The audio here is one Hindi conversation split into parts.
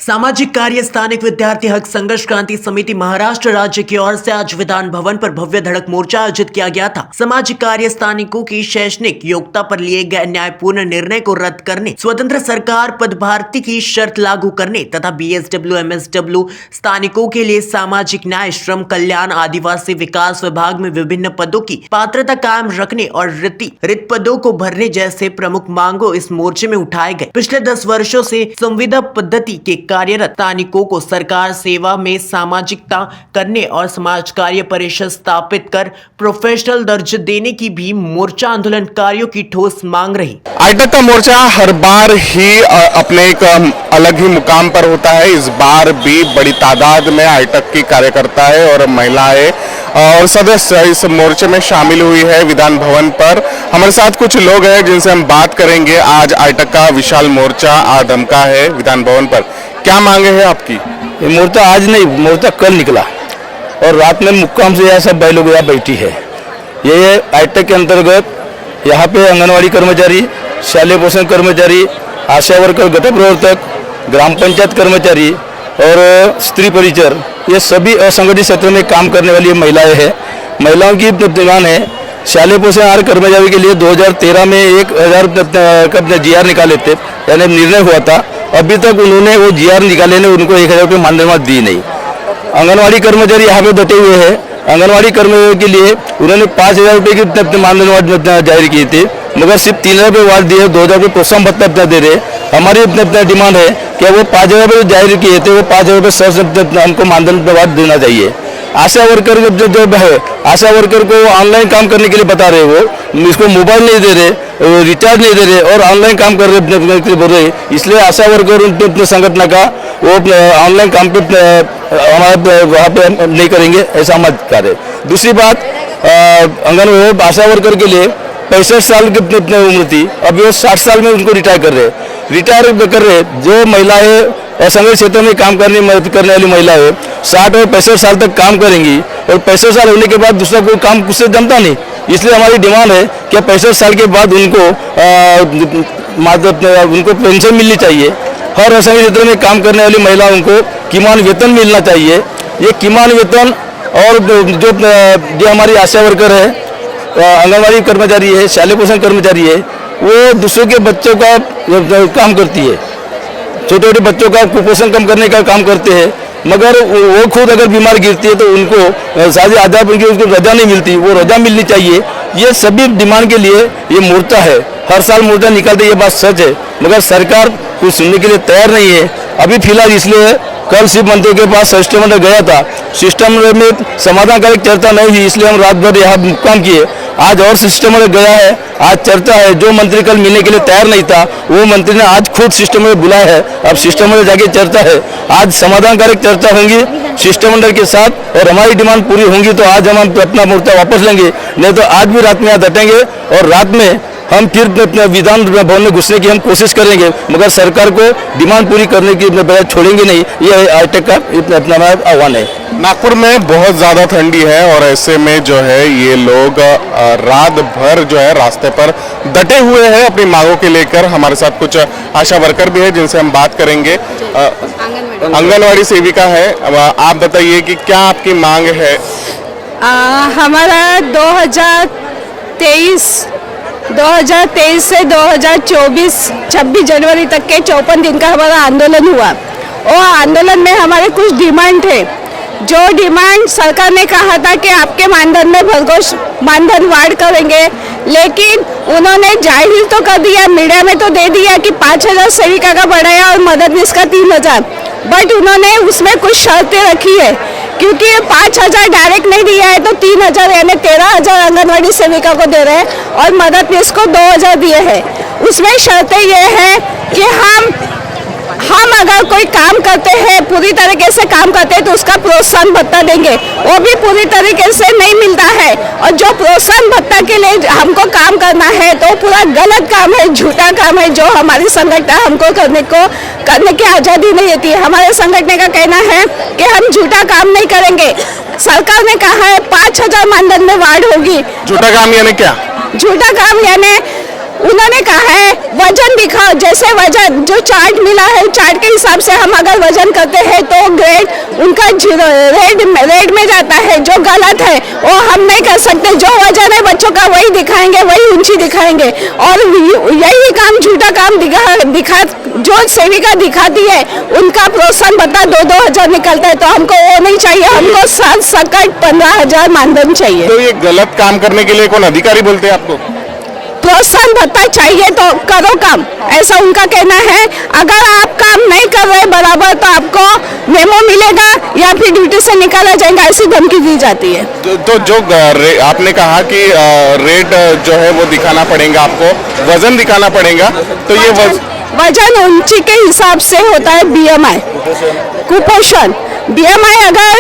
सामाजिक कार्य स्थानिक विद्यार्थी हक संघर्ष क्रांति समिति महाराष्ट्र राज्य की ओर से आज विधान भवन पर भव्य धड़क मोर्चा आयोजित किया गया था। सामाजिक कार्य स्थानिकों की शैक्षणिक योग्यता पर लिए गए न्यायपूर्ण निर्णय को रद्द करने, स्वतंत्र सरकार पदभारती की शर्त लागू करने तथा बीएसडब्ल्यू एमएसडब्ल्यू स्थानिकों के लिए सामाजिक न्याय, श्रम कल्याण, आदिवासी विकास विभाग में विभिन्न पदों की पात्रता कायम रखने और रिक्त पदों को भरने जैसे प्रमुख मांगों इस मोर्चे में उठाए गए। पिछले 10 वर्षों से संविदा पद्धति के कार्यरत स्थानिकों को सरकार सेवा में सामाजिकता करने और समाज कार्य परिषद स्थापित कर प्रोफेशनल दर्ज देने की भी मोर्चा आंदोलनकारियों की ठोस मांग रही। आईटक का मोर्चा हर बार ही अपने एक अलग ही मुकाम पर होता है। इस बार भी बड़ी तादाद में आईटक की कार्यकर्ता है और महिलाएं और सदस्य इस मोर्चे में शामिल हुई है। विधान भवन पर हमारे साथ कुछ लोग हैं जिनसे हम बात करेंगे। आज आईटक का विशाल मोर्चा आदमका है विधान भवन पर। क्या मांगे हैं आपकी? ये मोर्चा आज नहीं, मोर्चा कल निकला और रात में मुक्काम से यहाँ सब भाई लोग यहाँ बैठी है। ये आईटेक के अंतर्गत यहाँ पे आंगनवाड़ी कर्मचारी, शालेय पोषण कर्मचारी, आशा वर्कर, गट प्रवर्तक, ग्राम पंचायत कर्मचारी और स्त्री परिचर, ये सभी असंगठित क्षेत्र में काम करने वाली महिलाएं हैं। महिलाओं की डिमांड है शालेय पोषण आहार कर्मचारी के लिए 2013 में 1000 का जीआर निकाले थे, यानी निर्णय हुआ था। अभी तक उन्होंने वो जीआर निकाले ने उनको 1000 रुपये मानदेय दी नहीं। आंगनवाड़ी कर्मचारी यहाँ पे डटे हुए हैं। आंगनवाड़ी कर्मचारी के लिए उन्होंने 5000 रुपये की मानदेय जारी की थी, मगर सिर्फ 3000 रुपये वार्ड दिए, 2000 रुपये प्रोत्साहन भत्ता अपना दे रहे। हमारी डिमांड है कि वो 5000 रुपये जारी किए थे, वो 5000 रुपये सर हमको मानदेय वार्ड देना चाहिए। आशा वर्कर जो है, आशा वर्कर को ऑनलाइन काम करने के लिए बता रहे, वो इसको मोबाइल नहीं दे रहे, रिचार्ज नहीं दे रहे और ऑनलाइन काम कर रहे बोल रहे। इसलिए आशा वर्कर उनके संगठन का वो ऑनलाइन काम पे हमारे वहाँ पे नहीं करेंगे, ऐसा मत करें। दूसरी बात, आंगनवाड़ी आशा वर्कर के लिए 65 साल की उम्र थी, अभी वो 60 साल में उनको रिटायर कर रहे। जो महिलाएं असंगठित क्षेत्र में काम करने वाली महिलाएं 60 और 65 साल तक काम करेंगी और 65 साल होने के बाद दूसरा कोई काम उससे जमता नहीं। इसलिए हमारी डिमांड है कि 65 साल के बाद उनको पेंशन मिलनी चाहिए। हर असंगठित क्षेत्र में काम करने वाली महिलाओं को किमान वेतन मिलना चाहिए। ये किमान वेतन और जो हमारी आशा वर्कर है, आंगनवाड़ी कर्मचारी है, शालेय पोषण कर्मचारी है, वो दूसरों के बच्चों का काम करती है, छोटे छोटे बच्चों का कुपोषण कम करने का काम करते हैं। मगर वो खुद अगर बीमार गिरती है तो उनको शादी आधार पर उनको रजा नहीं मिलती, वो रजा मिलनी चाहिए। ये सभी डिमांड के लिए ये मोर्चा है। हर साल मोर्चा निकालते, ये बात सच है, मगर सरकार कुछ सुनने के लिए तैयार नहीं है। अभी फिलहाल इसलिए कल शिव मंत्री के पास शिष्टमंडल गया था, शिष्टमंडल में समाधानकारक चर्चा नहीं हुई, इसलिए हम रात भर यहाँ मुक्काम किए। आज और शिष्टमंडल गया है, आज चर्चा है। जो मंत्री कल मिलने के लिए तैयार नहीं था, वो मंत्री ने आज खुद शिष्टमंडल बुलाया है। अब शिष्टमंडल जाके चर्चा है, आज समाधानकारक चर्चा होंगी शिष्टमंडल के साथ और हमारी डिमांड पूरी होंगी तो आज हम अपना मोर्चा वापस लेंगे, नहीं तो आज भी रात में यहाँ डटेंगे और रात में हम फिर विधान भवन में घुसने की हम कोशिश करेंगे, मगर सरकार को डिमांड पूरी करने की बजाय छोड़ेंगे नहीं। ये आईटेक का अपना आह्वान है। नागपुर में बहुत ज़्यादा ठंडी है और ऐसे में जो है ये लोग रात भर जो है रास्ते पर डटे हुए हैं अपनी मांगों के लेकर। हमारे साथ कुछ आशा वर्कर भी है जिनसे हम बात करेंगे। आंगनवाड़ी सेविका है, आप बताइए कि क्या आपकी मांग है? हमारा 2023 से 2024 26 जनवरी तक के 54 दिन का हमारा आंदोलन हुआ। और आंदोलन में हमारे कुछ डिमांड थे। जो डिमांड सरकार ने कहा था कि आपके मानधन में भरघोष मानधन वाढ करेंगे, लेकिन उन्होंने जाहिर तो कर दिया, मीडिया में तो दे दिया कि 5000 सेविका का बढ़ाया और मददनीश का 3000, बट उन्होंने उसमें कुछ शर्तें रखी है। क्योंकि 5000 डायरेक्ट नहीं दिया है तो 3000 यानी 13000 आंगनवाड़ी सेविका को दे रहे हैं और मददनीश को 2000 दिए हैं। उसमें शर्तें ये है कि हम अगर कोई काम करते हैं, पूरी तरीके से काम करते हैं तो उसका प्रोत्साहन भत्ता देंगे, वो भी पूरी तरीके से नहीं मिलता है। और जो प्रोत्साहन भत्ता के लिए हमको काम करना है तो पूरा गलत काम है, झूठा काम है, जो हमारी संगठन हमको करने की आज़ादी नहीं देती है। हमारे संगठन का कहना है कि हम झूठा काम नहीं करेंगे। सरकार ने कहा है 5000 मानधन में वार्ड होगी। झूठा काम यानी क्या? झूठा काम यानी उन्होंने कहा है वजन दिखाओ, जैसे वजन जो चार्ट मिला है चार्ट के हिसाब से हम अगर वजन करते हैं तो ग्रेड उनका रेड में जाता है, जो गलत है वो हम नहीं कर सकते। जो वजन है बच्चों का वही दिखाएंगे, वही ऊंची दिखाएंगे, और यही काम झूठा काम दिखा जो सेविका दिखाती है उनका प्रोत्साहन भत्ता 2-2 हजार निकलता है, तो हमको वो नहीं चाहिए, हमको साल सकट 15,000 मानधन चाहिए। तो ये गलत काम करने के लिए कौन अधिकारी बोलते हैं आपको? प्रोत्साहन भत्ता चाहिए तो करो काम, ऐसा उनका कहना है। अगर आप काम नहीं कर रहे बराबर तो आपको मेमो मिलेगा या फिर ड्यूटी से निकाला जाएगा, ऐसी धमकी दी जाती है। तो जो आपने कहा कि रेट जो है वो दिखाना पड़ेगा, आपको वजन दिखाना पड़ेगा, तो ये वजन ऊंची के हिसाब से होता है। BMI कुपोषण, BMI अगर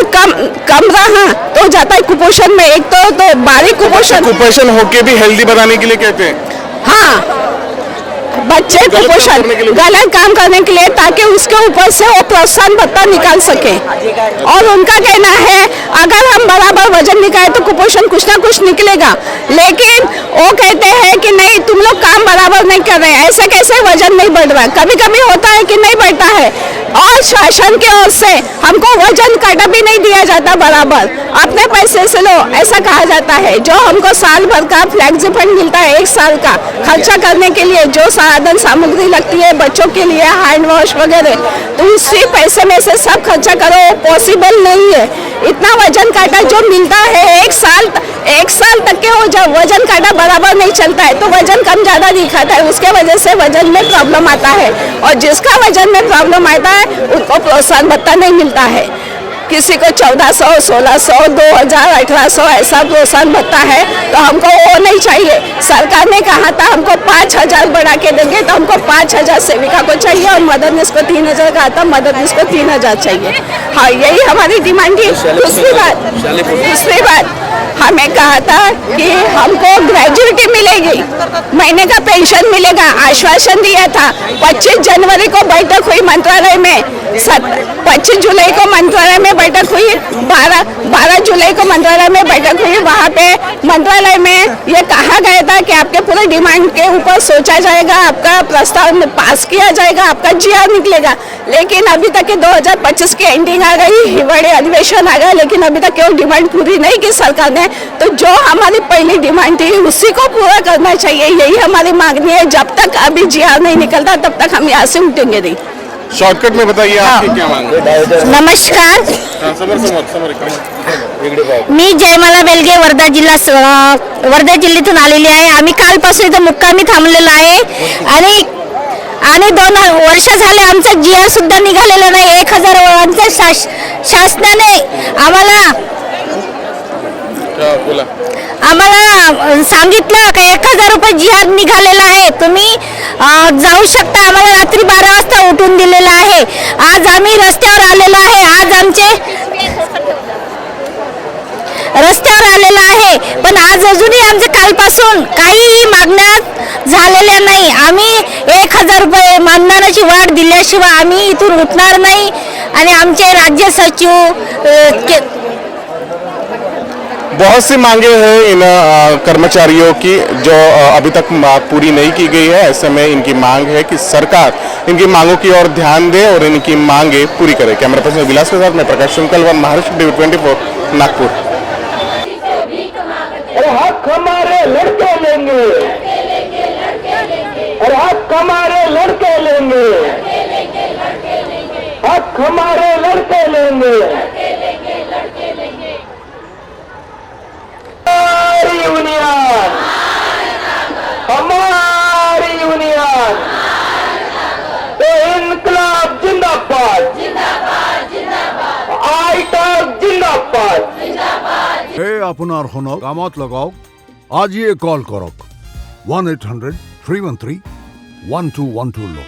कम रहा तो जाता है कुपोषण में। एक तो बारीक कुपोषण होके भी हेल्दी बनाने के लिए कहते हैं। हाँ, बच्चे कुपोषण गलत काम करने के लिए, ताकि उसके ऊपर से वो प्रोत्साहन भत्ता निकाल सके। और उनका कहना है अगर हम बराबर वजन निकाले तो कुपोषण कुछ ना कुछ निकलेगा, लेकिन वो कहते हैं कि नहीं तुम लोग काम बराबर नहीं कर रहे, ऐसे कैसे वजन नहीं बढ़ रहा। कभी कभी होता है कि नहीं बढ़ता है, और शासन की ओर से हमको वजन काटा भी नहीं दिया जाता बराबर, अपने पैसे से लो ऐसा कहा जाता है। जो हमको साल भर का फ्लैक्सी फंड मिलता है, 1 साल का खर्चा करने के लिए, जो साधन सामग्री लगती है बच्चों के लिए, हैंड वॉश वगैरह, तो उसी पैसे में से सब खर्चा करो, पॉसिबल नहीं है। इतना वजन काटा जो मिलता है 1 साल तक के हो, जब वजन काटा बराबर नहीं चलता है तो वजन कम ज्यादा दिखाता है, उसके वजह से वजन में प्रॉब्लम आता है। और जिसका वजन में प्रॉब्लम आता है उनको प्रोत्साहन भत्ता नहीं मिलता है। किसी को 1400, 1600, 2000, 1800 ऐसा प्रोत्साहन भत्ता है, तो हमको वो नहीं चाहिए। सरकार ने कहा था हमको 5000 बढ़ा के देंगे, तो हमको 5000 सेविका को चाहिए, और मददनीश को 3000 कहा था, मददनीश को 3000 चाहिए। हाँ, यही हमारी डिमांड थी। दूसरी बात हमें कहा था कि हमको ग्रेजुएटी मिलेगी, महीने का पेंशन मिलेगा, आश्वासन दिया था। 25 जनवरी को बैठक हुई मंत्रालय में, 25 जुलाई को मंत्रालय में बैठक हुई, 12 जुलाई को मंत्रालय में बैठक हुई। वहाँ पे मंत्रालय में ये कहा गया था कि आपके पूरे डिमांड के ऊपर सोचा जाएगा, आपका प्रस्ताव पास किया जाएगा, आपका GR निकलेगा। लेकिन अभी तक के 2025 की एंडिंग आ गई, हिवाड़ी अधिवेशन आ गया, लेकिन अभी तक केवल डिमांड पूरी नहीं की सरकार ने। तो जो हमारी पहली डिमांड थी उसी को पूरा करना चाहिए, यही हमारी मांगनी है। जब तक अभी GR नहीं निकलता तब तक हम यहाँ से उठेंगे नहीं। शॉर्टकट में बताइए आपकी क्या मांग है? नमस्कार, मी जयमाला बेलगे, वर्धा जिल्ह्यातून आलेली आहे। आम्ही कालपासून इथं मुक्कामी थांबलेलो आहे आणि 2 वर्ष झाले आमचा GR सुद्धा निघालेला नाही। 1000 वरांचा शासनाने आम्हाला सांगितलं की 1000 रुपये GR निघालेला आहे, तुम्ही जाऊ शकता। आम्हाला रात्री 12 वाजता उठून दिलेलं आहे। आज आम्ही रस्त्यावर आलेलो आहे, पण आज अजूनही आमचे कालपासून काहीही मागण्या झालेल्या नाही। आम्ही 1000 रुपये मानधनाची वाढ दिल्याशिवाय आम्ही इथून उठणार नाही। आणि आमचे राज्य सचिव बहुत सी मांगे हैं इन कर्मचारियों की जो अभी तक पूरी नहीं की गई है। ऐसे में इनकी मांग है कि सरकार इनकी मांगों की ओर ध्यान दे और इनकी मांगे पूरी करे। कैमरा पर्सन विलास के साथ मैं प्रकाश शुक्ल, महाराष्ट्र टीवी 24 नागपुर। हक हमारे लड़के लेंगे, अरे हक हमारे लड़के लेंगे, हक हमारे लड़के लेंगे। हमारी यूनियन, हमारी यूनियन, तो इनकलाब जिंदाबाद, आईटक जिंदाबाद। হে আপনার হনক কামত লগাওক, আজিয়ে কল করক 1-800-313-1212 লো।